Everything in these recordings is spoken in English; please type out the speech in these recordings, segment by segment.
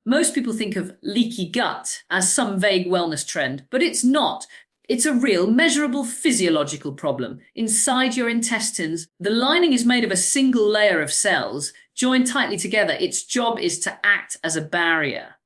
Most people think of leaky gut as some vague wellness trend, but it's not. It's a real, measurable physiological problem. Inside your intestines, the lining is made of a single layer of cells joined tightly together. Its job is to act as a barrier,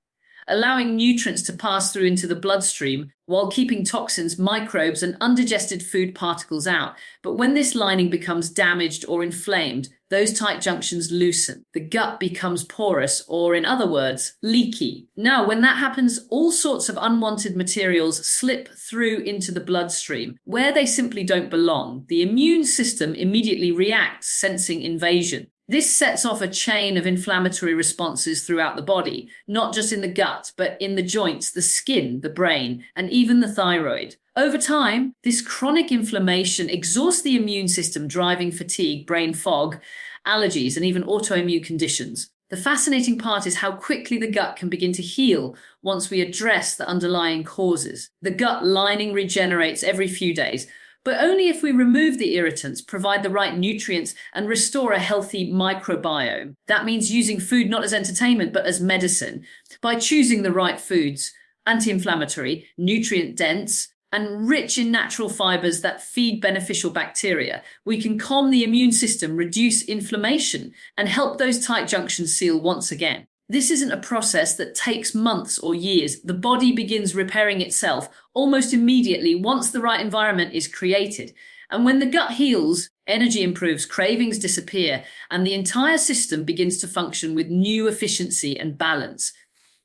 allowing nutrients to pass through into the bloodstream while keeping toxins, microbes, and undigested food particles out. But when this lining becomes damaged or inflamed, those tight junctions loosen. The gut becomes porous, or in other words, leaky. Now, when that happens, all sorts of unwanted materials slip through into the bloodstream, where they simply don't belong. The immune system immediately reacts, sensing invasion. This sets off a chain of inflammatory responses throughout the body, not just in the gut, but in the joints, the skin, the brain, and even the thyroid. Over time, this chronic inflammation exhausts the immune system, driving fatigue, brain fog, allergies, and even autoimmune conditions. The fascinating part is how quickly the gut can begin to heal once we address the underlying causes. The gut lining regenerates every few days, but only if we remove the irritants, provide the right nutrients, and restore a healthy microbiome. That means using food not as entertainment, but as medicine. By choosing the right foods, anti-inflammatory, nutrient-dense, and rich in natural fibers that feed beneficial bacteria, we can calm the immune system, reduce inflammation, and help those tight junctions seal once again. This isn't a process that takes months or years. The body begins repairing itself almost immediately once the right environment is created. And when the gut heals, energy improves, cravings disappear, and the entire system begins to function with new efficiency and balance.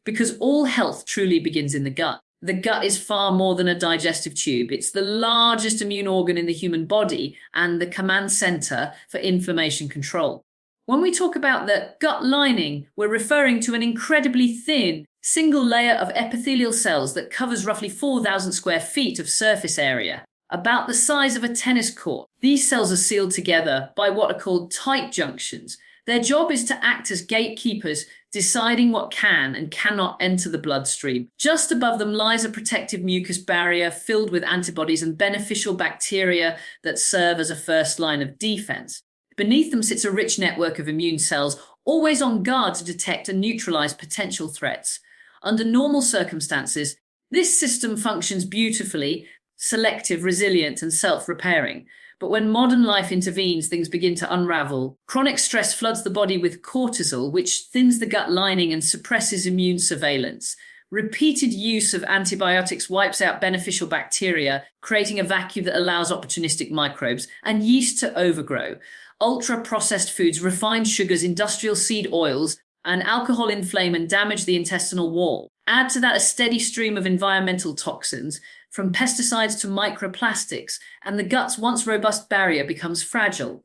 Because all health truly begins in the gut. The gut is far more than a digestive tube. It's the largest immune organ in the human body and the command center for inflammation control. When we talk about the gut lining, we're referring to an incredibly thin, single layer of epithelial cells that covers roughly 4,000 square feet of surface area, about the size of a tennis court. These cells are sealed together by what are called tight junctions. Their job is to act as gatekeepers, deciding what can and cannot enter the bloodstream. Just above them lies a protective mucus barrier filled with antibodies and beneficial bacteria that serve as a first line of defense. Beneath them sits a rich network of immune cells, always on guard to detect and neutralize potential threats. Under normal circumstances, this system functions beautifully, selective, resilient, and self-repairing. But when modern life intervenes, things begin to unravel. Chronic stress floods the body with cortisol, which thins the gut lining and suppresses immune surveillance. Repeated use of antibiotics wipes out beneficial bacteria, creating a vacuum that allows opportunistic microbes and yeast to overgrow. Ultra-processed foods, refined sugars, industrial seed oils, and alcohol inflame and damage the intestinal wall. Add to that a steady stream of environmental toxins, from pesticides to microplastics, and the gut's once robust barrier becomes fragile.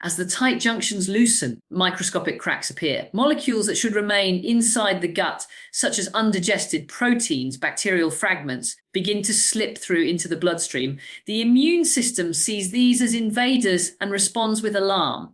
As the tight junctions loosen, microscopic cracks appear. Molecules that should remain inside the gut, such as undigested proteins, bacterial fragments, begin to slip through into the bloodstream. The immune system sees these as invaders and responds with alarm.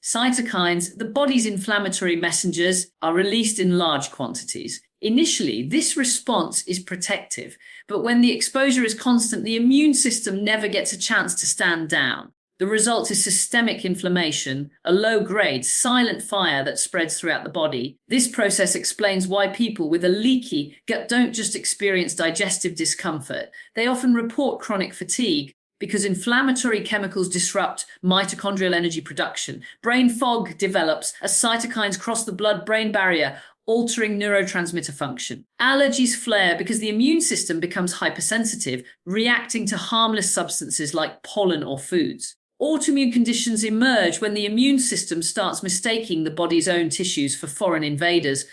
Cytokines, the body's inflammatory messengers, are released in large quantities. Initially, this response is protective, but when the exposure is constant, the immune system never gets a chance to stand down. The result is systemic inflammation, a low-grade, silent fire that spreads throughout the body. This process explains why people with a leaky gut don't just experience digestive discomfort. They often report chronic fatigue because inflammatory chemicals disrupt mitochondrial energy production. Brain fog develops as cytokines cross the blood-brain barrier, altering neurotransmitter function. Allergies flare because the immune system becomes hypersensitive, reacting to harmless substances like pollen or foods. Autoimmune conditions emerge when the immune system starts mistaking the body's own tissues for foreign invaders,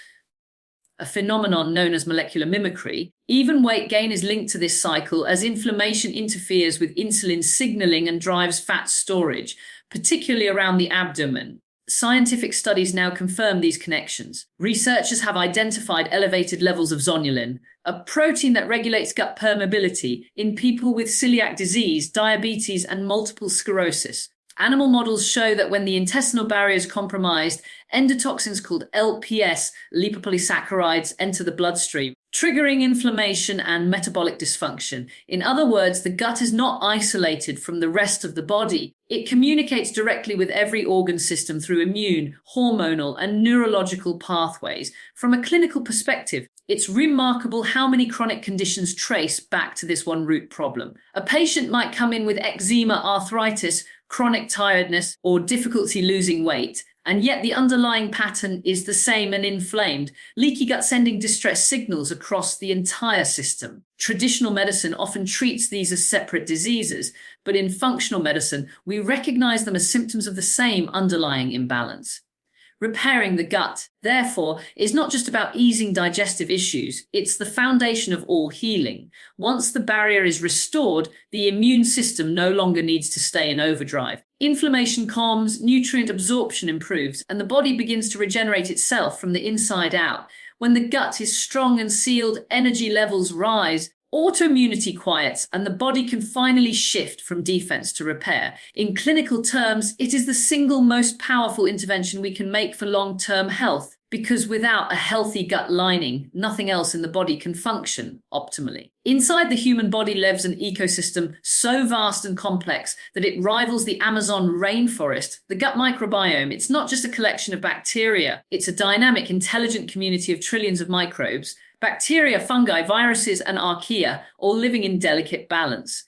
a phenomenon known as molecular mimicry. Even weight gain is linked to this cycle as inflammation interferes with insulin signaling and drives fat storage, particularly around the abdomen. Scientific studies now confirm these connections. Researchers have identified elevated levels of zonulin, a protein that regulates gut permeability, in people with celiac disease, diabetes, and multiple sclerosis. Animal models show that when the intestinal barrier is compromised, endotoxins called LPS, lipopolysaccharides, enter the bloodstream, triggering inflammation and metabolic dysfunction. In other words, the gut is not isolated from the rest of the body. It communicates directly with every organ system through immune, hormonal, and neurological pathways. From a clinical perspective, it's remarkable how many chronic conditions trace back to this one root problem. A patient might come in with eczema, arthritis, chronic tiredness, or difficulty losing weight, and yet the underlying pattern is the same and inflamed. Leaky gut sending distress signals across the entire system. Traditional medicine often treats these as separate diseases, but in functional medicine, we recognize them as symptoms of the same underlying imbalance. Repairing the gut, therefore, is not just about easing digestive issues, it's the foundation of all healing. Once the barrier is restored, the immune system no longer needs to stay in overdrive. Inflammation calms, nutrient absorption improves, and the body begins to regenerate itself from the inside out. When the gut is strong and sealed, energy levels rise, autoimmunity quiets, and the body can finally shift from defense to repair. In clinical terms, it is the single most powerful intervention we can make for long-term health, because without a healthy gut lining, nothing else in the body can function optimally. Inside the human body lives an ecosystem so vast and complex that it rivals the Amazon rainforest. The gut microbiome, it's not just a collection of bacteria, it's a dynamic, intelligent community of trillions of microbes. Bacteria, fungi, viruses, and archaea, all living in delicate balance.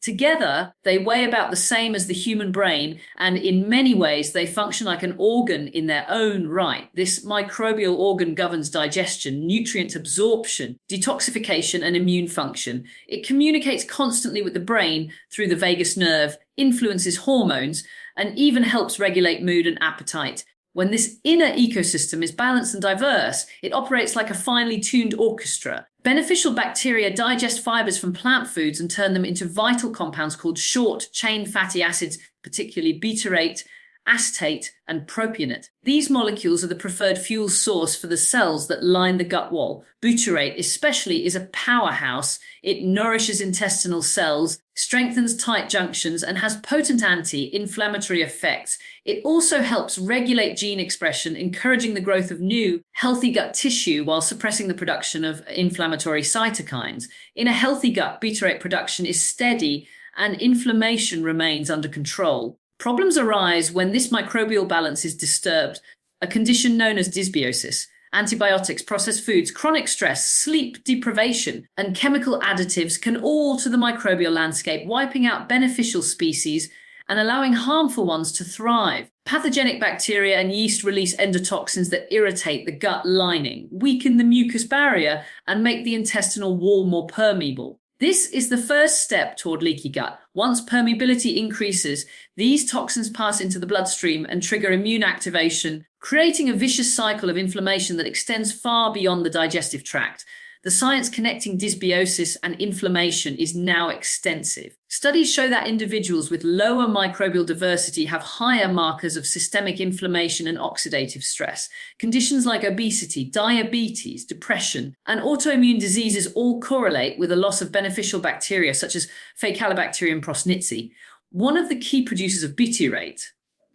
Together, they weigh about the same as the human brain, and in many ways, they function like an organ in their own right. This microbial organ governs digestion, nutrient absorption, detoxification, and immune function. It communicates constantly with the brain through the vagus nerve, influences hormones, and even helps regulate mood and appetite. When this inner ecosystem is balanced and diverse, it operates like a finely tuned orchestra. Beneficial bacteria digest fibers from plant foods and turn them into vital compounds called short-chain fatty acids, particularly butyrate, acetate, and propionate. These molecules are the preferred fuel source for the cells that line the gut wall. Butyrate especially is a powerhouse. It nourishes intestinal cells, strengthens tight junctions, and has potent anti-inflammatory effects. It also helps regulate gene expression, encouraging the growth of new, healthy gut tissue while suppressing the production of inflammatory cytokines. In a healthy gut, butyrate production is steady and inflammation remains under control. Problems arise when this microbial balance is disturbed, a condition known as dysbiosis. Antibiotics, processed foods, chronic stress, sleep deprivation, and chemical additives can alter the microbial landscape, wiping out beneficial species and allowing harmful ones to thrive. Pathogenic bacteria and yeast release endotoxins that irritate the gut lining, weaken the mucus barrier, and make the intestinal wall more permeable. This is the first step toward leaky gut. Once permeability increases, these toxins pass into the bloodstream and trigger immune activation, creating a vicious cycle of inflammation that extends far beyond the digestive tract. The science connecting dysbiosis and inflammation is now extensive. Studies show that individuals with lower microbial diversity have higher markers of systemic inflammation and oxidative stress. Conditions like obesity, diabetes, depression, and autoimmune diseases all correlate with a loss of beneficial bacteria such as Faecalibacterium prosnitzi, one of the key producers of butyrate.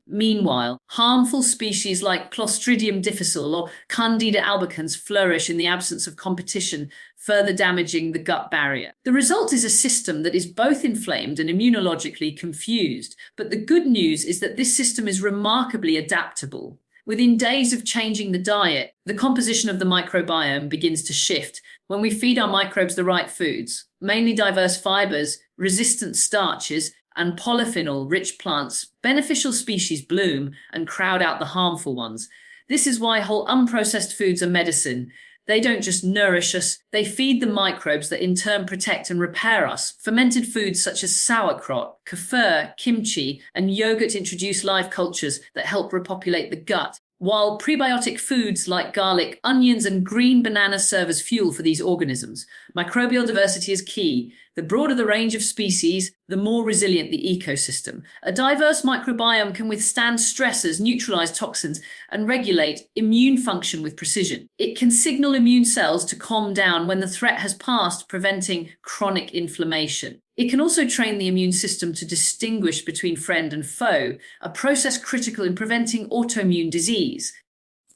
Meanwhile, harmful species like Clostridium difficile or Candida albicans flourish in the absence of competition, further damaging the gut barrier. The result is a system that is both inflamed and immunologically confused. But the good news is that this system is remarkably adaptable. Within days of changing the diet, the composition of the microbiome begins to shift when we feed our microbes the right foods, mainly diverse fibers, resistant starches, and polyphenol-rich plants. Beneficial species bloom and crowd out the harmful ones. This is why whole unprocessed foods are medicine. They don't just nourish us, they feed the microbes that in turn protect and repair us. Fermented foods such as sauerkraut, kefir, kimchi, and yogurt introduce live cultures that help repopulate the gut, while prebiotic foods like garlic, onions, and green bananas serve as fuel for these organisms. Microbial diversity is key. The broader the range of species, the more resilient the ecosystem. A diverse microbiome can withstand stressors, neutralize toxins, and regulate immune function with precision. It can signal immune cells to calm down when the threat has passed, preventing chronic inflammation. It can also train the immune system to distinguish between friend and foe, a process critical in preventing autoimmune disease.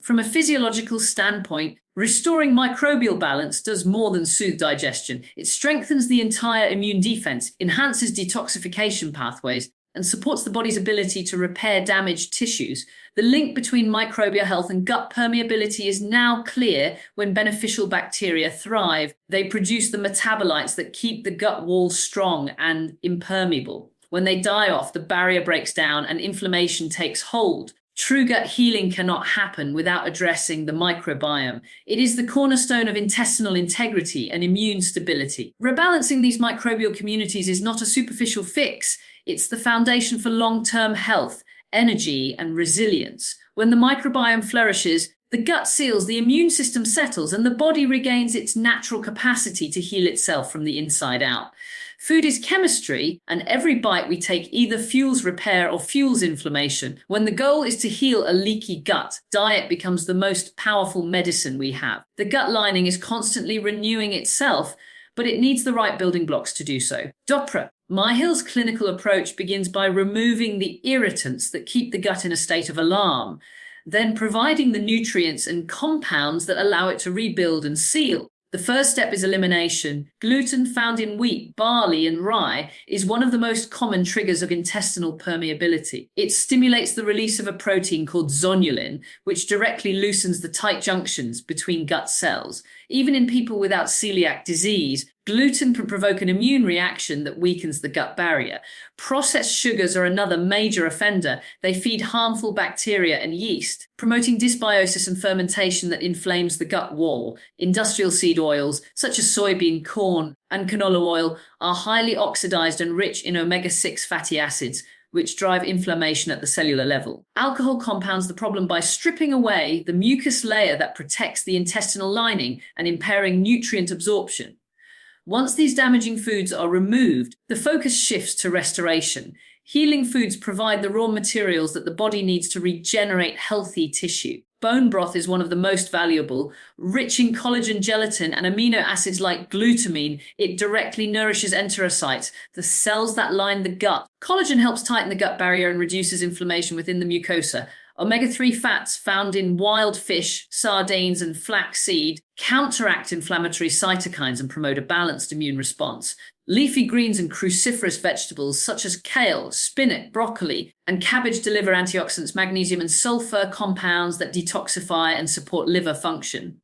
From a physiological standpoint, restoring microbial balance does more than soothe digestion. It strengthens the entire immune defense, enhances detoxification pathways, and supports the body's ability to repair damaged tissues. The link between microbial health and gut permeability is now clear. When beneficial bacteria thrive, they produce the metabolites that keep the gut wall strong and impermeable. When they die off, the barrier breaks down and inflammation takes hold. True gut healing cannot happen without addressing the microbiome. It is the cornerstone of intestinal integrity and immune stability. Rebalancing these microbial communities is not a superficial fix. It's the foundation for long-term health, energy, and resilience. When the microbiome flourishes, the gut seals, the immune system settles, and the body regains its natural capacity to heal itself from the inside out. Food is chemistry, and every bite we take either fuels repair or fuels inflammation. When the goal is to heal a leaky gut, diet becomes the most powerful medicine we have. The gut lining is constantly renewing itself, but it needs the right building blocks to do so. Dopra. Myhill's clinical approach begins by removing the irritants that keep the gut in a state of alarm, then providing the nutrients and compounds that allow it to rebuild and seal. The first step is elimination. Gluten found in wheat, barley, and rye is one of the most common triggers of intestinal permeability. It stimulates the release of a protein called zonulin, which directly loosens the tight junctions between gut cells. Even in people without celiac disease, gluten can provoke an immune reaction that weakens the gut barrier. Processed sugars are another major offender. They feed harmful bacteria and yeast, promoting dysbiosis and fermentation that inflames the gut wall. Industrial seed oils, such as soybean, corn, and canola oil, are highly oxidized and rich in omega-6 fatty acids, which drive inflammation at the cellular level. Alcohol compounds the problem by stripping away the mucus layer that protects the intestinal lining and impairing nutrient absorption. Once these damaging foods are removed, the focus shifts to restoration. Healing foods provide the raw materials that the body needs to regenerate healthy tissue. Bone broth is one of the most valuable. Rich in collagen, gelatin, and amino acids like glutamine, it directly nourishes enterocytes, the cells that line the gut. Collagen helps tighten the gut barrier and reduces inflammation within the mucosa. Omega-3 fats found in wild fish, sardines, and flaxseed counteract inflammatory cytokines and promote a balanced immune response. Leafy greens and cruciferous vegetables such as kale, spinach, broccoli, and cabbage deliver antioxidants, magnesium, and sulfur compounds that detoxify and support liver function.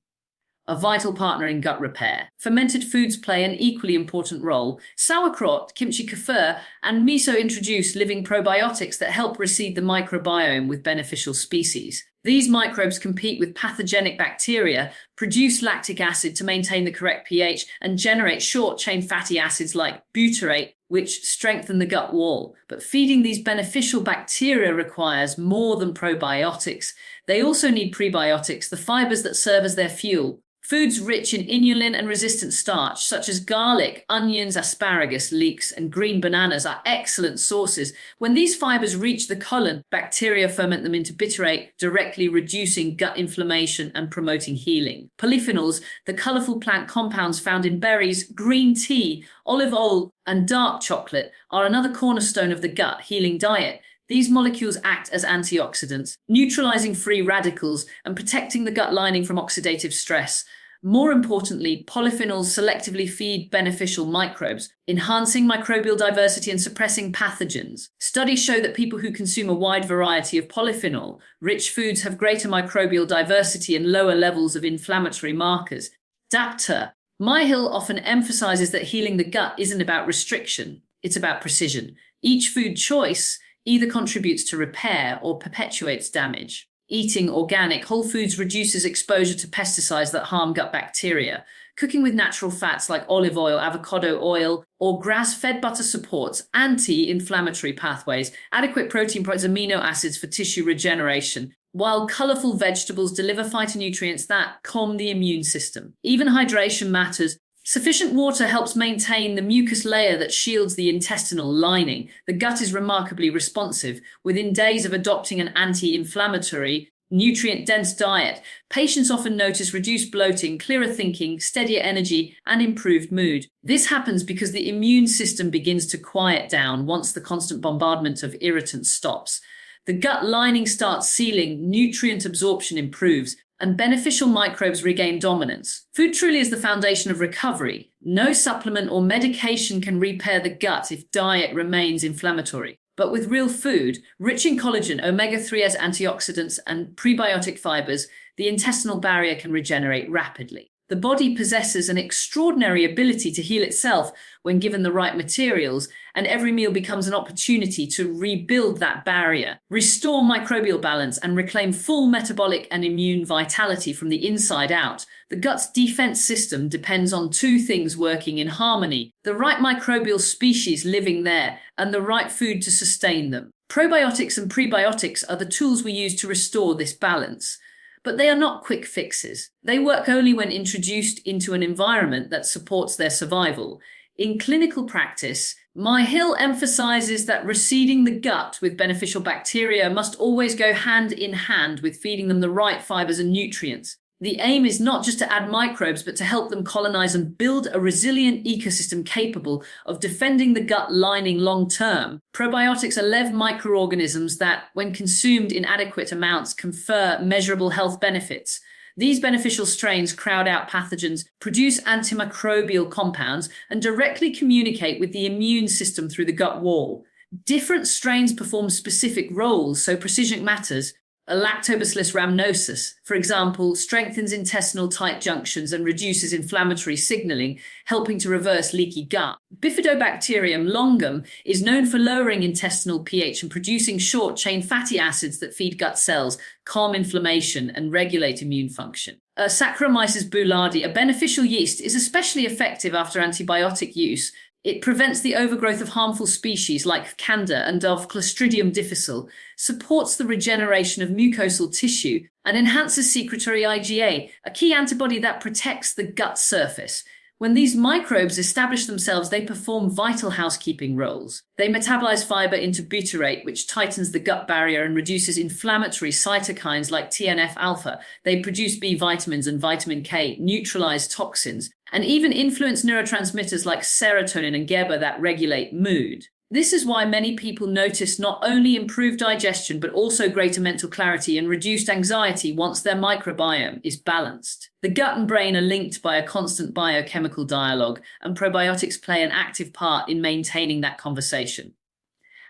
A vital partner in gut repair. Fermented foods play an equally important role. Sauerkraut, kimchi kefir, and miso introduce living probiotics that help reseed the microbiome with beneficial species. These microbes compete with pathogenic bacteria, produce lactic acid to maintain the correct pH, and generate short-chain fatty acids like butyrate, which strengthen the gut wall. But feeding these beneficial bacteria requires more than probiotics. They also need prebiotics, the fibers that serve as their fuel. Foods rich in inulin and resistant starch, such as garlic, onions, asparagus, leeks, and green bananas, are excellent sources. When these fibers reach the colon, bacteria ferment them into butyrate, directly reducing gut inflammation and promoting healing. Polyphenols, the colorful plant compounds found in berries, green tea, olive oil, and dark chocolate, are another cornerstone of the gut healing diet. These molecules act as antioxidants, neutralizing free radicals and protecting the gut lining from oxidative stress. More importantly, polyphenols selectively feed beneficial microbes, enhancing microbial diversity and suppressing pathogens. Studies show that people who consume a wide variety of polyphenol-rich foods have greater microbial diversity and lower levels of inflammatory markers. Dapta. Myhill often emphasizes that healing the gut isn't about restriction, it's about precision. Each food choice either contributes to repair or perpetuates damage. Eating organic whole foods reduces exposure to pesticides that harm gut bacteria. Cooking with natural fats like olive oil, avocado oil, or grass-fed butter supports anti-inflammatory pathways. Adequate protein provides amino acids for tissue regeneration, while colorful vegetables deliver phytonutrients that calm the immune system. Even hydration matters. Sufficient water helps maintain the mucus layer that shields the intestinal lining. The gut is remarkably responsive. Within days of adopting an anti-inflammatory, nutrient-dense diet, patients often notice reduced bloating, clearer thinking, steadier energy, and improved mood. This happens because the immune system begins to quiet down once the constant bombardment of irritants stops. The gut lining starts sealing, nutrient absorption improves, and beneficial microbes regain dominance. Food truly is the foundation of recovery. No supplement or medication can repair the gut if diet remains inflammatory. But with real food, rich in collagen, omega-3s, antioxidants, and prebiotic fibers, the intestinal barrier can regenerate rapidly. The body possesses an extraordinary ability to heal itself when given the right materials, and every meal becomes an opportunity to rebuild that barrier, restore microbial balance, and reclaim full metabolic and immune vitality from the inside out. The gut's defense system depends on two things working in harmony: the right microbial species living there and the right food to sustain them. Probiotics and prebiotics are the tools we use to restore this balance. But they are not quick fixes. They work only when introduced into an environment that supports their survival. In clinical practice, Myhill emphasizes that reseeding the gut with beneficial bacteria must always go hand in hand with feeding them the right fibers and nutrients. The aim is not just to add microbes, but to help them colonize and build a resilient ecosystem capable of defending the gut lining long term. Probiotics are live microorganisms that, when consumed in adequate amounts, confer measurable health benefits. These beneficial strains crowd out pathogens, produce antimicrobial compounds, and directly communicate with the immune system through the gut wall. Different strains perform specific roles, so precision matters. A Lactobacillus rhamnosus, for example, strengthens intestinal tight junctions and reduces inflammatory signaling, helping to reverse leaky gut. Bifidobacterium longum is known for lowering intestinal pH and producing short-chain fatty acids that feed gut cells, calm inflammation, and regulate immune function. Saccharomyces boulardii, a beneficial yeast, is especially effective after antibiotic use. It prevents the overgrowth of harmful species like Candida and of Clostridium difficile, supports the regeneration of mucosal tissue, and enhances secretory IgA, a key antibody that protects the gut surface. When these microbes establish themselves, they perform vital housekeeping roles. They metabolize fiber into butyrate, which tightens the gut barrier and reduces inflammatory cytokines like TNF-alpha. They produce B vitamins and vitamin K, neutralize toxins, and even influence neurotransmitters like serotonin and GABA that regulate mood. This is why many people notice not only improved digestion, but also greater mental clarity and reduced anxiety once their microbiome is balanced. The gut and brain are linked by a constant biochemical dialogue, and probiotics play an active part in maintaining that conversation.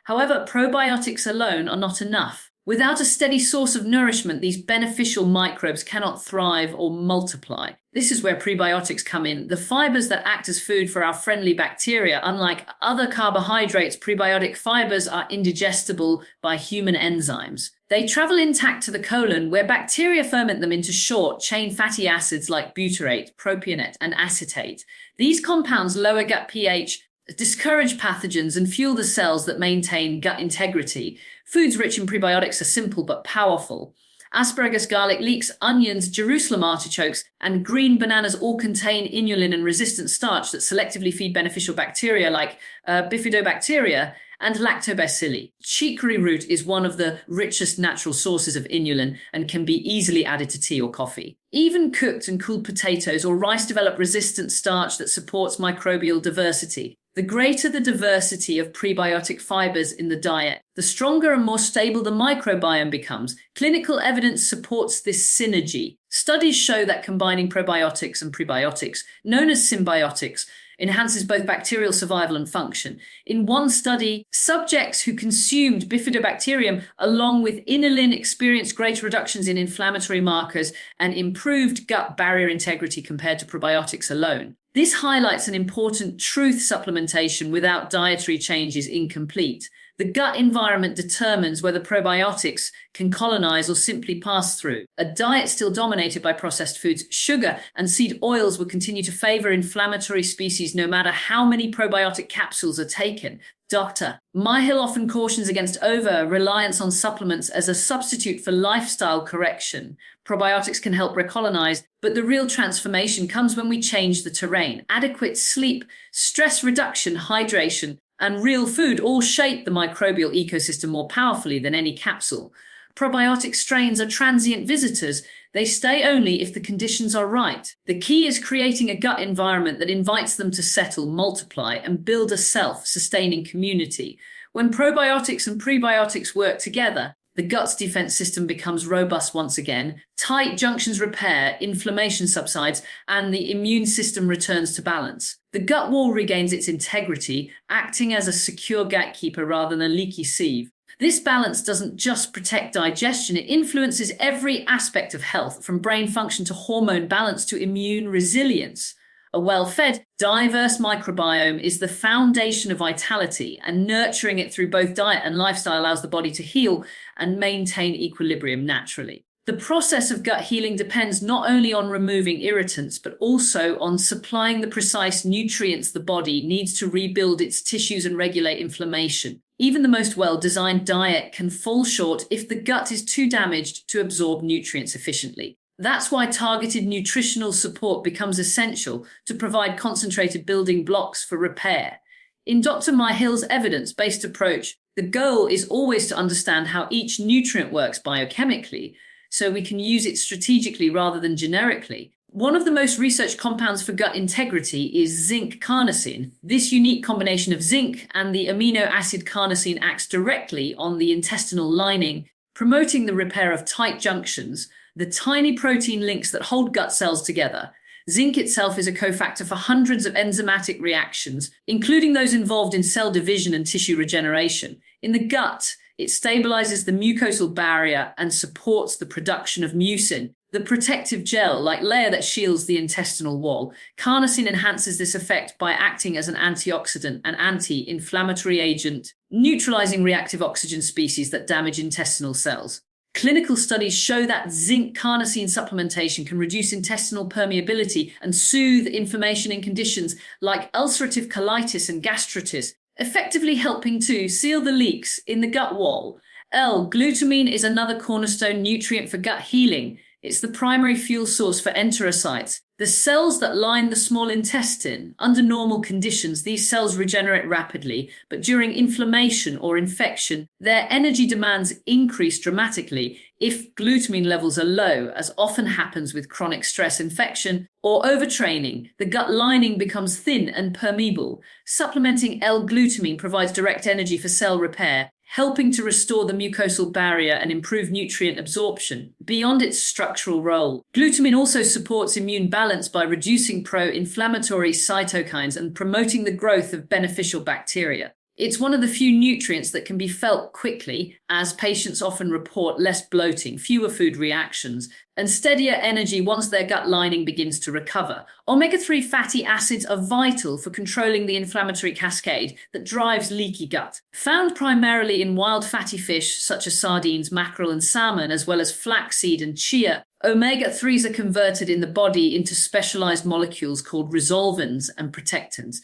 However, probiotics alone are not enough. Without a steady source of nourishment, these beneficial microbes cannot thrive or multiply. This is where prebiotics come in. The fibers that act as food for our friendly bacteria, unlike other carbohydrates, prebiotic fibers are indigestible by human enzymes. They travel intact to the colon, where bacteria ferment them into short-chain fatty acids like butyrate, propionate, and acetate. These compounds lower gut pH, discourage pathogens, and fuel the cells that maintain gut integrity. Foods rich in prebiotics are simple but powerful. Asparagus, garlic, leeks, onions, Jerusalem artichokes, and green bananas all contain inulin and resistant starch that selectively feed beneficial bacteria like bifidobacteria and lactobacilli. Chicory root is one of the richest natural sources of inulin and can be easily added to tea or coffee. Even cooked and cooled potatoes or rice develop resistant starch that supports microbial diversity. The greater the diversity of prebiotic fibers in the diet, the stronger and more stable the microbiome becomes. Clinical evidence supports this synergy. Studies show that combining probiotics and prebiotics, known as symbiotics, enhances both bacterial survival and function. In one study, subjects who consumed bifidobacterium along with inulin experienced greater reductions in inflammatory markers and improved gut barrier integrity compared to probiotics alone. This highlights an important truth: supplementation without dietary change is incomplete. The gut environment determines whether probiotics can colonize or simply pass through. A diet still dominated by processed foods, sugar, and seed oils will continue to favor inflammatory species no matter how many probiotic capsules are taken. Dr. Myhill often cautions against over-reliance on supplements as a substitute for lifestyle correction. Probiotics can help recolonize, but the real transformation comes when we change the terrain. Adequate sleep, stress reduction, hydration, and real food all shape the microbial ecosystem more powerfully than any capsule. Probiotic strains are transient visitors. They stay only if the conditions are right. The key is creating a gut environment that invites them to settle, multiply, and build a self-sustaining community. When probiotics and prebiotics work together, the gut's defense system becomes robust once again, tight junctions repair, inflammation subsides, and the immune system returns to balance. The gut wall regains its integrity, acting as a secure gatekeeper rather than a leaky sieve. This balance doesn't just protect digestion, it influences every aspect of health, from brain function to hormone balance to immune resilience. A well-fed, diverse microbiome is the foundation of vitality, and nurturing it through both diet and lifestyle allows the body to heal and maintain equilibrium naturally. The process of gut healing depends not only on removing irritants, but also on supplying the precise nutrients the body needs to rebuild its tissues and regulate inflammation. Even the most well-designed diet can fall short if the gut is too damaged to absorb nutrients efficiently. That's why targeted nutritional support becomes essential to provide concentrated building blocks for repair. In Dr. Myhill's evidence-based approach, the goal is always to understand how each nutrient works biochemically, so we can use it strategically rather than generically. One of the most researched compounds for gut integrity is zinc carnosine. This unique combination of zinc and the amino acid carnosine acts directly on the intestinal lining, promoting the repair of tight junctions, the tiny protein links that hold gut cells together. Zinc itself is a cofactor for hundreds of enzymatic reactions, including those involved in cell division and tissue regeneration. In the gut, it stabilizes the mucosal barrier and supports the production of mucin, the protective gel-like layer that shields the intestinal wall. Carnosine enhances this effect by acting as an antioxidant and anti-inflammatory agent, neutralizing reactive oxygen species that damage intestinal cells. Clinical studies show that zinc carnosine supplementation can reduce intestinal permeability and soothe inflammation in conditions like ulcerative colitis and gastritis, effectively helping to seal the leaks in the gut wall. L-glutamine is another cornerstone nutrient for gut healing. It's the primary fuel source for enterocytes, the cells that line the small intestine. Under normal conditions, these cells regenerate rapidly, but during inflammation or infection, their energy demands increase dramatically if glutamine levels are low, as often happens with chronic stress, infection, or overtraining. The gut lining becomes thin and permeable. Supplementing L-glutamine provides direct energy for cell repair, helping to restore the mucosal barrier and improve nutrient absorption. Beyond its structural role, glutamine also supports immune balance by reducing pro-inflammatory cytokines and promoting the growth of beneficial bacteria. It's one of the few nutrients that can be felt quickly, as patients often report less bloating, fewer food reactions, and steadier energy once their gut lining begins to recover. Omega-3 fatty acids are vital for controlling the inflammatory cascade that drives leaky gut. Found primarily in wild fatty fish such as sardines, mackerel, and salmon, as well as flaxseed and chia, omega-3s are converted in the body into specialized molecules called resolvins and protectants.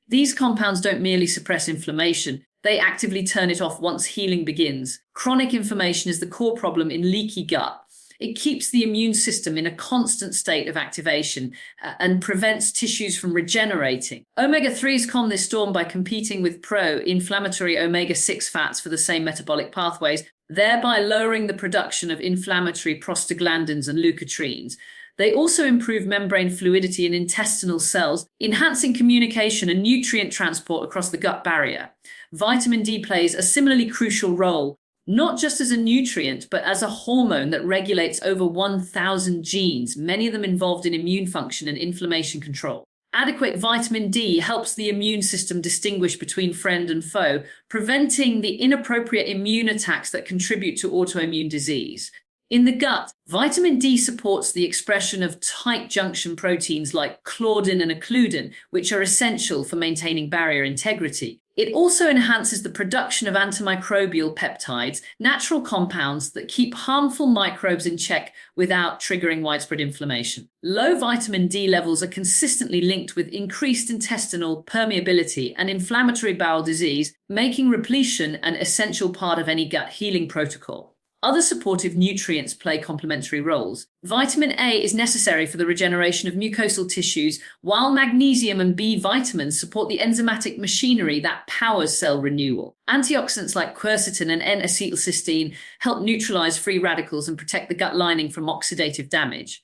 These compounds don't merely suppress inflammation, they actively turn it off once healing begins. Chronic inflammation is the core problem in leaky gut. It keeps the immune system in a constant state of activation and prevents tissues from regenerating. Omega-3s calm this storm by competing with pro-inflammatory omega-6 fats for the same metabolic pathways, thereby lowering the production of inflammatory prostaglandins and leukotrienes. They also improve membrane fluidity in intestinal cells, enhancing communication and nutrient transport across the gut barrier. Vitamin D plays a similarly crucial role, not just as a nutrient, but as a hormone that regulates over 1,000 genes, many of them involved in immune function and inflammation control. Adequate vitamin D helps the immune system distinguish between friend and foe, preventing the inappropriate immune attacks that contribute to autoimmune disease. In the gut, vitamin D supports the expression of tight junction proteins like claudin and occludin, which are essential for maintaining barrier integrity. It also enhances the production of antimicrobial peptides, natural compounds that keep harmful microbes in check without triggering widespread inflammation. Low vitamin D levels are consistently linked with increased intestinal permeability and inflammatory bowel disease, making repletion an essential part of any gut healing protocol. Other supportive nutrients play complementary roles. Vitamin A is necessary for the regeneration of mucosal tissues, while magnesium and B vitamins support the enzymatic machinery that powers cell renewal. Antioxidants like quercetin and N-acetylcysteine help neutralize free radicals and protect the gut lining from oxidative damage.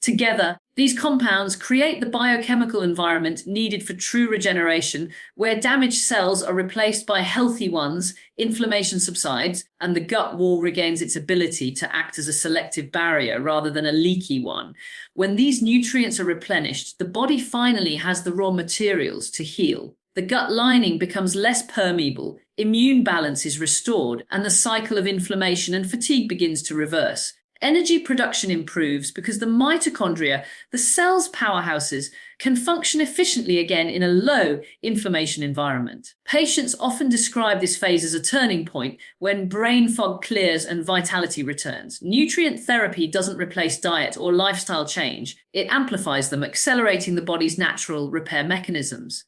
Together, these compounds create the biochemical environment needed for true regeneration, where damaged cells are replaced by healthy ones, inflammation subsides, and the gut wall regains its ability to act as a selective barrier rather than a leaky one. When these nutrients are replenished, the body finally has the raw materials to heal. The gut lining becomes less permeable, immune balance is restored, and the cycle of inflammation and fatigue begins to reverse. Energy production improves because the mitochondria, the cell's powerhouses, can function efficiently again in a low inflammation environment. Patients often describe this phase as a turning point when brain fog clears and vitality returns. Nutrient therapy doesn't replace diet or lifestyle change. It amplifies them, accelerating the body's natural repair mechanisms.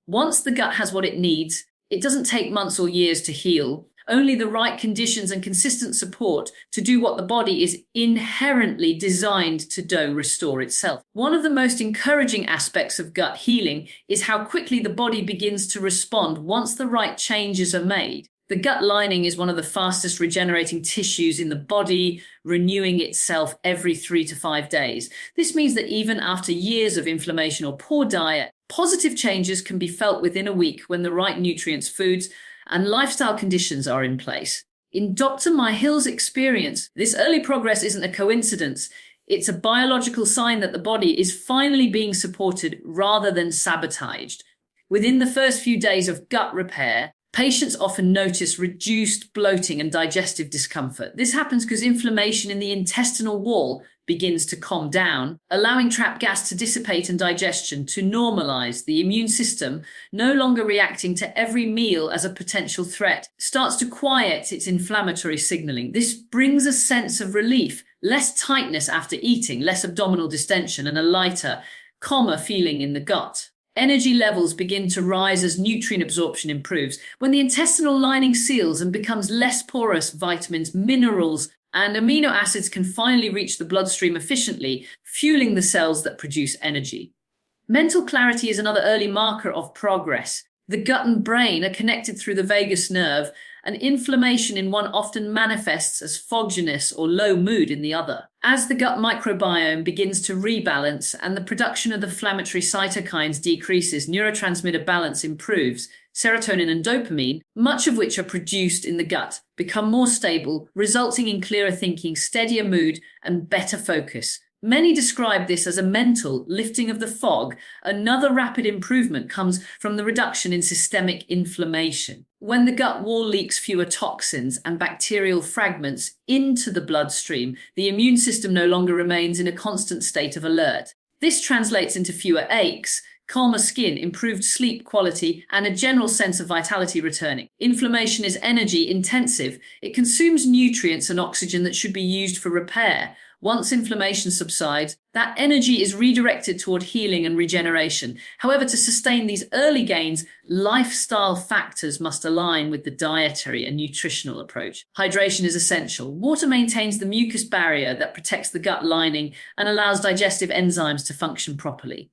Once the gut has what it needs, it doesn't take months or years to heal. Only the right conditions and consistent support to do what the body is inherently designed to do, restore itself. One of the most encouraging aspects of gut healing is how quickly the body begins to respond once the right changes are made. The gut lining is one of the fastest regenerating tissues in the body, renewing itself every 3 to 5 days. This means that even after years of inflammation or poor diet, positive changes can be felt within a week when the right nutrients, foods, and lifestyle conditions are in place. In Dr. Myhill's experience, this early progress isn't a coincidence. It's a biological sign that the body is finally being supported rather than sabotaged. Within the first few days of gut repair, patients often notice reduced bloating and digestive discomfort. This happens because inflammation in the intestinal wall begins to calm down, allowing trapped gas to dissipate and digestion to normalize. The immune system, no longer reacting to every meal as a potential threat, starts to quiet its inflammatory signaling. This brings a sense of relief, less tightness after eating, less abdominal distension, and a lighter, calmer feeling in the gut. Energy levels begin to rise as nutrient absorption improves. When the intestinal lining seals and becomes less porous, vitamins, minerals, and amino acids can finally reach the bloodstream efficiently, fueling the cells that produce energy. Mental clarity is another early marker of progress. The gut and brain are connected through the vagus nerve, and inflammation in one often manifests as fogginess or low mood in the other. As the gut microbiome begins to rebalance and the production of the inflammatory cytokines decreases, neurotransmitter balance improves. Serotonin and dopamine, much of which are produced in the gut, become more stable, resulting in clearer thinking, steadier mood, and better focus. Many describe this as a mental lifting of the fog. Another rapid improvement comes from the reduction in systemic inflammation. When the gut wall leaks fewer toxins and bacterial fragments into the bloodstream, the immune system no longer remains in a constant state of alert. This translates into fewer aches, calmer skin, improved sleep quality, and a general sense of vitality returning. Inflammation is energy intensive. It consumes nutrients and oxygen that should be used for repair. Once inflammation subsides, that energy is redirected toward healing and regeneration. However, to sustain these early gains, lifestyle factors must align with the dietary and nutritional approach. Hydration is essential. Water maintains the mucus barrier that protects the gut lining and allows digestive enzymes to function properly.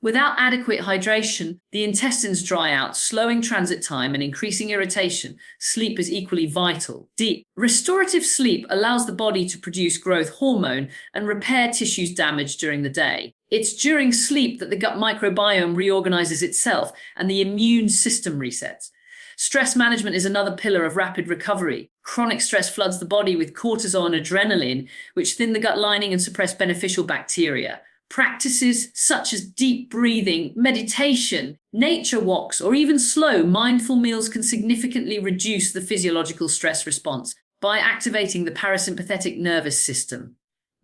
Without adequate hydration, the intestines dry out, slowing transit time and increasing irritation. Sleep is equally vital. Deep, restorative sleep allows the body to produce growth hormone and repair tissues damaged during the day. It's during sleep that the gut microbiome reorganizes itself and the immune system resets. Stress management is another pillar of rapid recovery. Chronic stress floods the body with cortisol and adrenaline, which thin the gut lining and suppress beneficial bacteria. Practices such as deep breathing, meditation, nature walks, or even slow, mindful meals can significantly reduce the physiological stress response by activating the parasympathetic nervous system,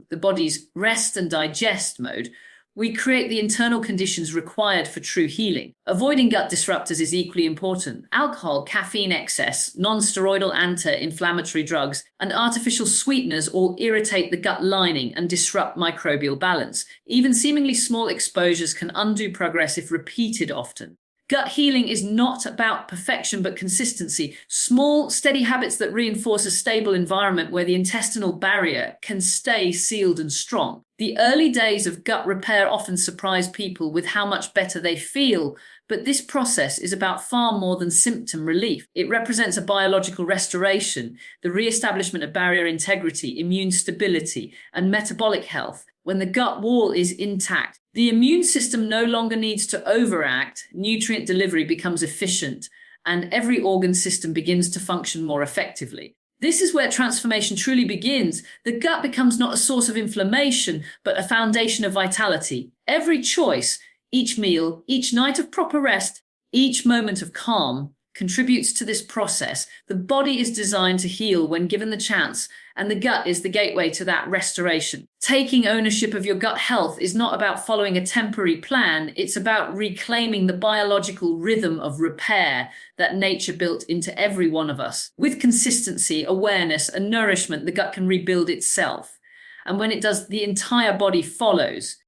the body's rest and digest mode, We create the internal conditions required for true healing. Avoiding gut disruptors is equally important. Alcohol, caffeine excess, non-steroidal anti-inflammatory drugs, and artificial sweeteners all irritate the gut lining and disrupt microbial balance. Even seemingly small exposures can undo progress if repeated often. Gut healing is not about perfection but consistency. Small, steady habits that reinforce a stable environment where the intestinal barrier can stay sealed and strong. The early days of gut repair often surprise people with how much better they feel, but this process is about far more than symptom relief. It represents a biological restoration, the re-establishment of barrier integrity, immune stability, and metabolic health. When the gut wall is intact, the immune system no longer needs to overact, nutrient delivery becomes efficient, and every organ system begins to function more effectively. This is where transformation truly begins. The gut becomes not a source of inflammation, but a foundation of vitality. Every choice, each meal, each night of proper rest, each moment of calm contributes to this process. The body is designed to heal when given the chance, and the gut is the gateway to that restoration. Taking ownership of your gut health is not about following a temporary plan, it's about reclaiming the biological rhythm of repair that nature built into every one of us. With consistency, awareness, and nourishment, the gut can rebuild itself. And when it does, the entire body follows.